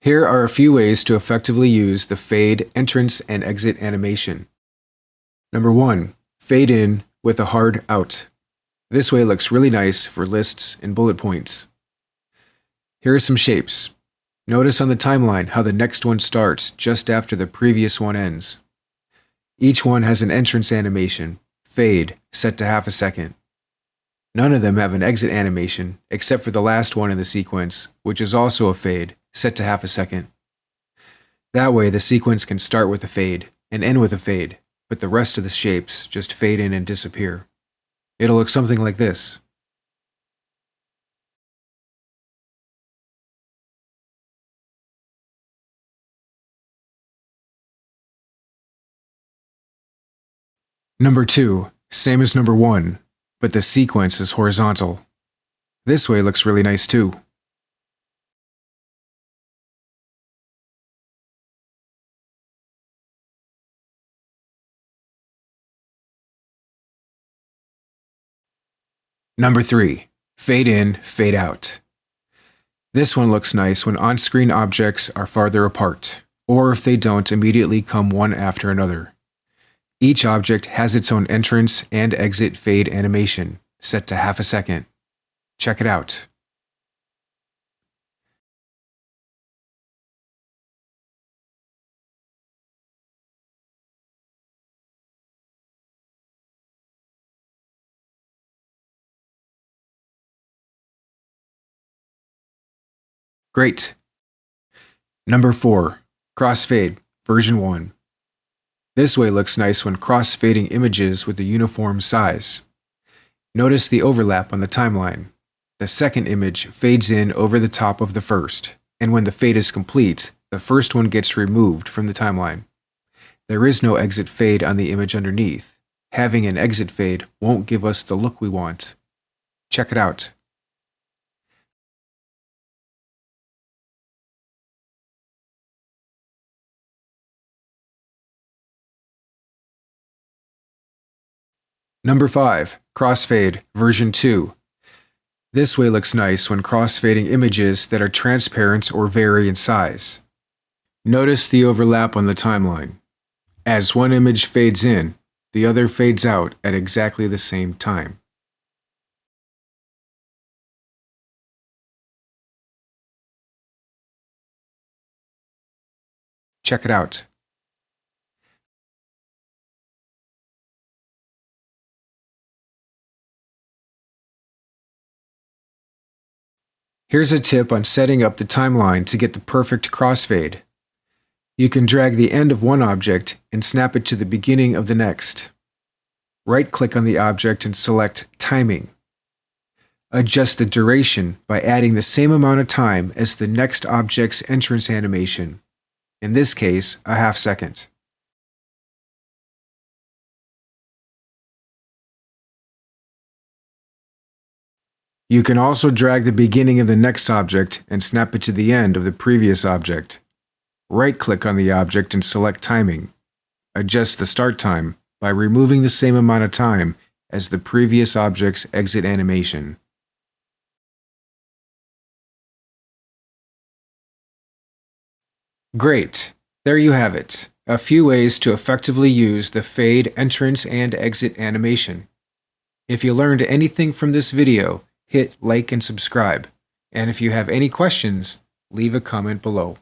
Here are a few ways to effectively use the fade entrance and exit animation. Number 1. Fade in with a hard out. This way looks really nice for lists and bullet points. Here are some shapes. Notice on the timeline how the next one starts just after the previous one ends. Each one has an entrance animation, fade, set to half a second. None of them have an exit animation, except for the last one in the sequence, which is also a fade, set to half a second. That way the sequence can start with a fade and end with a fade, but the rest of the shapes just fade in and disappear. It'll look something like this. Number 2, same as number 1, but the sequence is horizontal. This way looks really nice too. Number 3, fade in, fade out. This one looks nice when on-screen objects are farther apart, or if they don't immediately come one after another. Each object has its own entrance and exit fade animation, set to half a second. Check it out. Great. Number 4, crossfade, version 1. This way looks nice when cross-fading images with a uniform size. Notice the overlap on the timeline. The second image fades in over the top of the first, and when the fade is complete, the first one gets removed from the timeline. There is no exit fade on the image underneath. Having an exit fade won't give us the look we want. Check it out. Number 5, crossfade, version 2. This way looks nice when crossfading images that are transparent or vary in size. Notice the overlap on the timeline. As one image fades in, the other fades out at exactly the same time. Check it out. Here's a tip on setting up the timeline to get the perfect crossfade. You can drag the end of one object and snap it to the beginning of the next. Right-click on the object and select Timing. Adjust the duration by adding the same amount of time as the next object's entrance animation, in this case, a half second. You can also drag the beginning of the next object and snap it to the end of the previous object. Right-click on the object and select Timing. Adjust the start time by removing the same amount of time as the previous object's exit animation. Great! There you have it. A few ways to effectively use the fade entrance and exit animation. If you learned anything from this video, hit like and subscribe. And if you have any questions, leave a comment below.